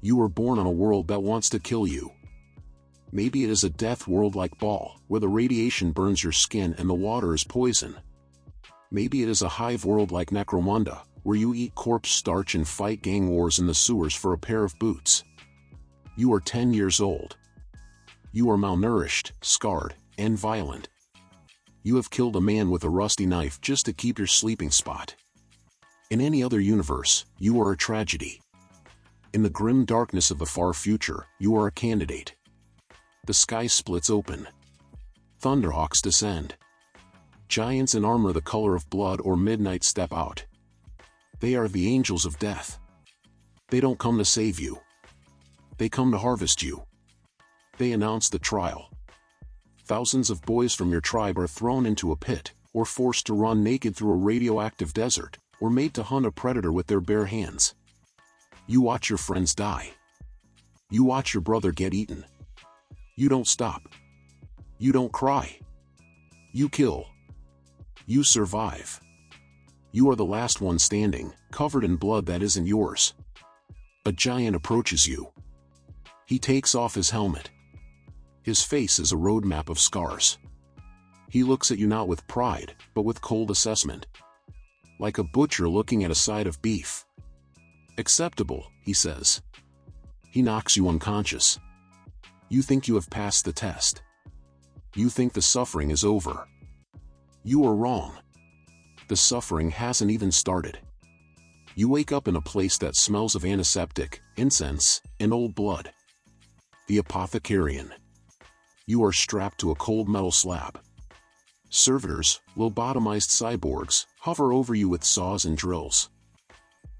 You were born on a world that wants to kill you. Maybe it is a death world like Ball, where the radiation burns your skin and the water is poison. Maybe it is a hive world like Necromunda, where you eat corpse starch and fight gang wars in the sewers for a pair of boots. You are 10 years old. You are malnourished, scarred, and violent. You have killed a man with a rusty knife just to keep your sleeping spot. In any other universe, you are a tragedy. In the grim darkness of the far future, you are a candidate. The sky splits open. Thunderhawks descend. Giants in armor the color of blood or midnight step out. They are the angels of death. They don't come to save you. They come to harvest you. They announce the trial. Thousands of boys from your tribe are thrown into a pit, or forced to run naked through a radioactive desert, or made to hunt a predator with their bare hands. You watch your friends die. You watch your brother get eaten. You don't stop. You don't cry. You kill. You survive. You are the last one standing, covered in blood that isn't yours. A giant approaches you. He takes off his helmet. His face is a roadmap of scars. He looks at you not with pride, but with cold assessment. Like a butcher looking at a side of beef. Acceptable, he says. He knocks you unconscious. You think you have passed the test. You think the suffering is over. You are wrong. The suffering hasn't even started. You wake up in a place that smells of antiseptic, incense, and old blood. The Apothecarian. You are strapped to a cold metal slab. Servitors, lobotomized cyborgs, hover over you with saws and drills.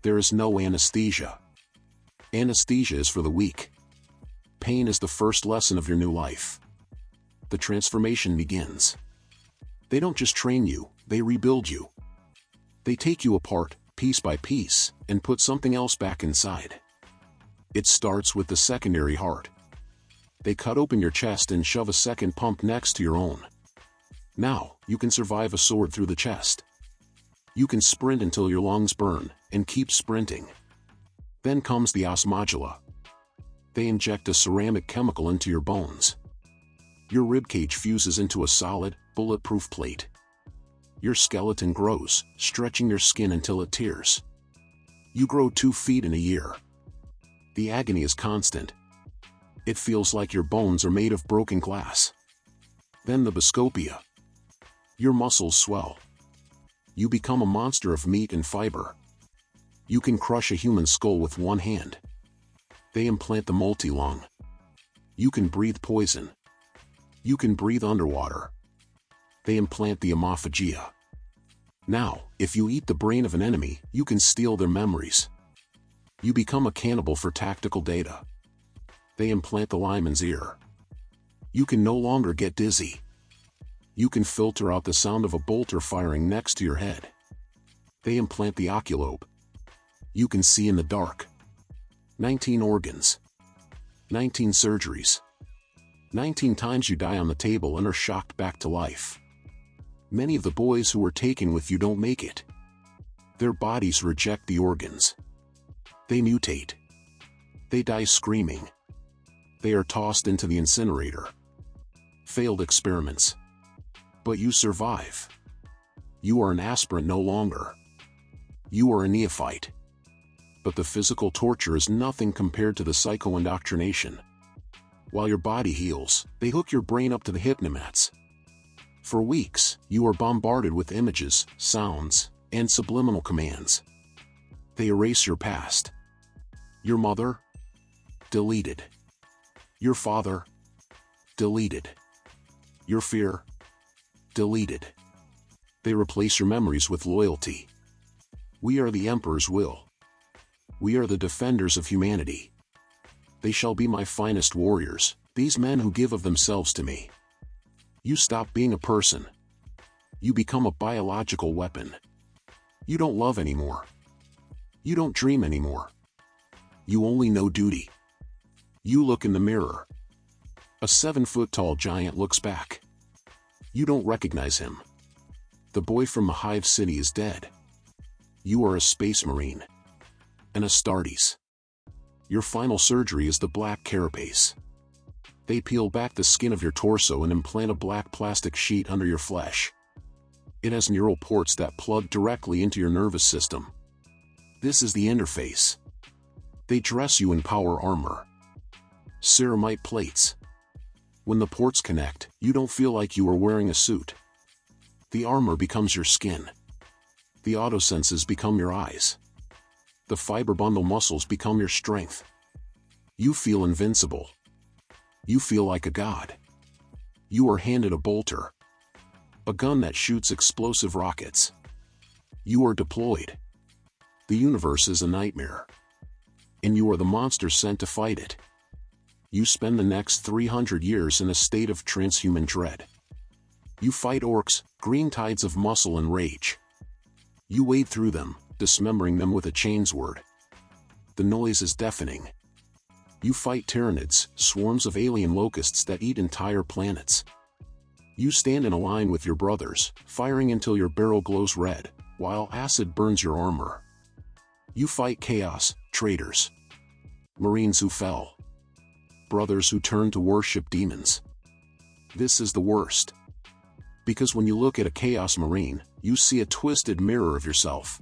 There is no anesthesia. Anesthesia is for the weak. Pain is the first lesson of your new life. The transformation begins. They don't just train you, they rebuild you. They take you apart, piece by piece, and put something else back inside. It starts with the secondary heart. They cut open your chest and shove a second pump next to your own. Now, you can survive a sword through the chest. You can sprint until your lungs burn, and keep sprinting. Then comes the osmodula. They inject a ceramic chemical into your bones. Your ribcage fuses into a solid, bulletproof plate. Your skeleton grows, stretching your skin until it tears. You grow 2 feet in a year. The agony is constant. It feels like your bones are made of broken glass. Then the Biscopia. Your muscles swell. You become a monster of meat and fiber. You can crush a human skull with one hand. They implant the multi-lung. You can breathe poison. You can breathe underwater. They implant the Omophagea. Now, if you eat the brain of an enemy, you can steal their memories. You become a cannibal for tactical data. They implant the lineman's ear. You can no longer get dizzy. You can filter out the sound of a bolter firing next to your head. They implant the oculobe. You can see in the dark. 19 organs. 19 surgeries. 19 times you die on the table and are shocked back to life. Many of the boys who were taken with you don't make it. Their bodies reject the organs. They mutate. They die screaming. They are tossed into the incinerator. Failed experiments. But you survive. You are an aspirant no longer. You are a neophyte. But the physical torture is nothing compared to the psycho-indoctrination. While your body heals, they hook your brain up to the hypnomats. For weeks, you are bombarded with images, sounds, and subliminal commands. They erase your past. Your mother? Deleted. Your father? Deleted. Your fear? Deleted. They replace your memories with loyalty. We are the Emperor's will. We are the defenders of humanity. They shall be my finest warriors, these men who give of themselves to me. You stop being a person. You become a biological weapon. You don't love anymore. You don't dream anymore. You only know duty. You look in the mirror. A 7-foot-tall giant looks back. You don't recognize him. The boy from the Hive City is dead. You are a space marine. An Astartes. Your final surgery is the black carapace. They peel back the skin of your torso and implant a black plastic sheet under your flesh. It has neural ports that plug directly into your nervous system. This is the interface. They dress you in power armor. Ceramite plates. When the ports connect, you don't feel like you are wearing a suit. The armor becomes your skin. The autosenses become your eyes. The fiber bundle muscles become your strength. You feel invincible. You feel like a god. You are handed a bolter. A gun that shoots explosive rockets. You are deployed. The universe is a nightmare. And you are the monster sent to fight it. You spend the next 300 years in a state of transhuman dread. You fight orcs, green tides of muscle and rage. You wade through them, dismembering them with a chainsword. The noise is deafening. You fight tyranids, swarms of alien locusts that eat entire planets. You stand in a line with your brothers, firing until your barrel glows red, while acid burns your armor. You fight chaos, traitors. Marines who fell. Brothers who turned to worship demons. This is the worst. Because when you look at a Chaos Marine, you see a twisted mirror of yourself.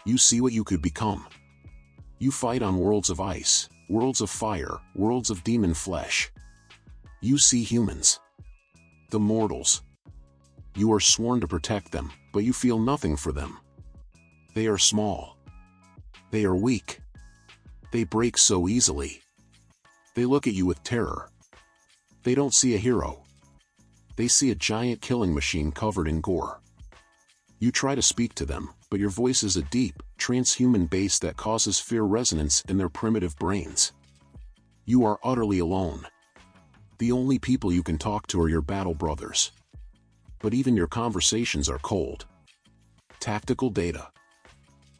You see what you could become. You fight on worlds of ice, worlds of fire, worlds of demon flesh. You see humans. The mortals. You are sworn to protect them, but you feel nothing for them. They are small. They are weak. They break so easily. They look at you with terror. They don't see a hero. They see a giant killing machine covered in gore. You try to speak to them, but your voice is a deep, transhuman bass that causes fear resonance in their primitive brains. You are utterly alone. The only people you can talk to are your battle brothers. But even your conversations are cold. Tactical data.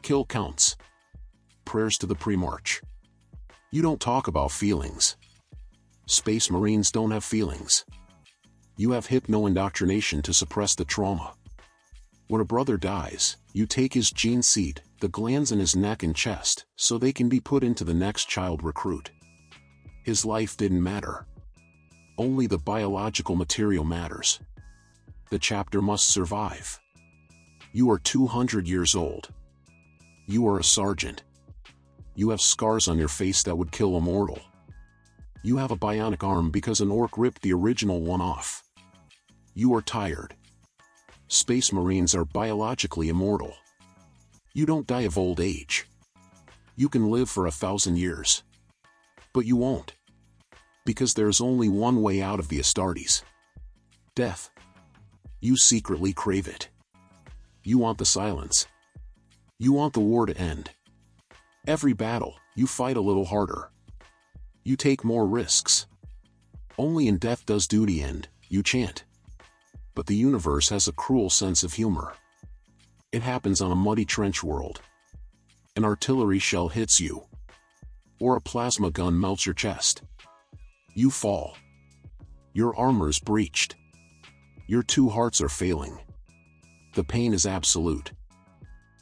Kill counts. Prayers to the pre-march. You don't talk about feelings. Space Marines don't have feelings. You have hypno-indoctrination to suppress the trauma. When a brother dies, you take his gene seed, the glands in his neck and chest, so they can be put into the next child recruit. His life didn't matter. Only the biological material matters. The chapter must survive. You are 200 years old. You are a sergeant. You have scars on your face that would kill a mortal. You have a bionic arm because an orc ripped the original one off. You are tired. Space Marines are biologically immortal. You don't die of old age. You can live for 1,000 years. But you won't. Because there's only one way out of the Astartes. Death. You secretly crave it. You want the silence. You want the war to end. Every battle, you fight a little harder. You take more risks. Only in death does duty end, you chant. But the universe has a cruel sense of humor. It happens on a muddy trench world. An artillery shell hits you. Or a plasma gun melts your chest. You fall. Your armor's breached. Your two hearts are failing. The pain is absolute.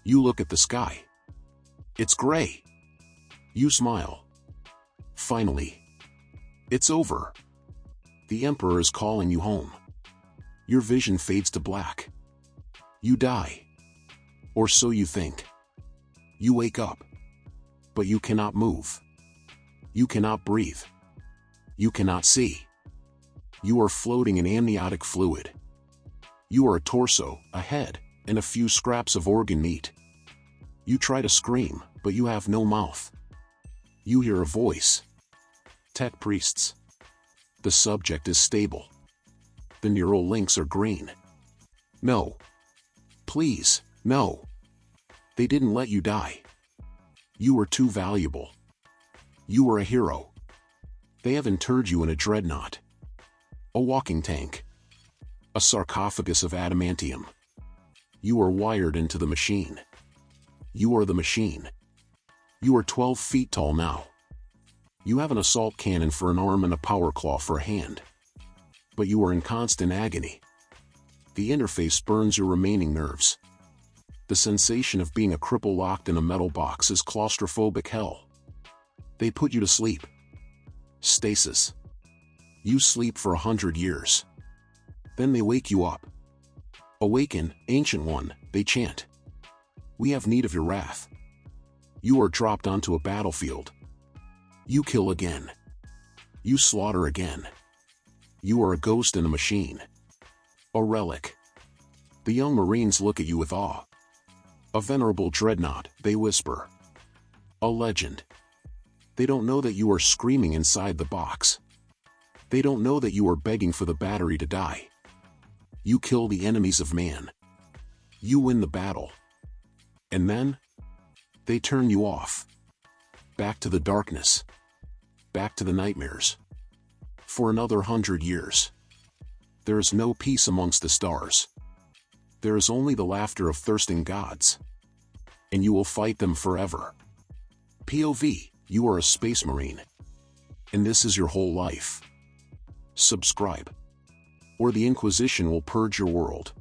You look at the sky. It's gray. You smile. Finally. It's over. The Emperor is calling you home. Your vision fades to black. You die. Or so you think. You wake up. But you cannot move. You cannot breathe. You cannot see. You are floating in amniotic fluid. You are a torso, a head, and a few scraps of organ meat. You try to scream, but you have no mouth. You hear a voice. Tech priests. The subject is stable. The neural links are green. No. Please, no. They didn't let you die. You were too valuable. You were a hero. They have interred you in a Dreadnought. A walking tank. A sarcophagus of adamantium. You are wired into the machine. You are the machine. You are 12 feet tall now. You have an assault cannon for an arm and a power claw for a hand. But you are in constant agony. The interface burns your remaining nerves. The sensation of being a cripple locked in a metal box is claustrophobic hell. They put you to sleep. Stasis. You sleep for 100 years. Then they wake you up. Awaken, Ancient One, they chant. We have need of your wrath. You are dropped onto a battlefield. You kill again. You slaughter again. You are a ghost in a machine. A relic. The young Marines look at you with awe. A venerable dreadnought, they whisper. A legend. They don't know that you are screaming inside the box. They don't know that you are begging for the battery to die. You kill the enemies of man. You win the battle. And then, they turn you off. Back to the darkness. Back to the nightmares. For another 100 years. There is no peace amongst the stars. There is only the laughter of thirsting gods. And you will fight them forever. POV, you are a space marine. And this is your whole life. Subscribe. Or the Inquisition will purge your world.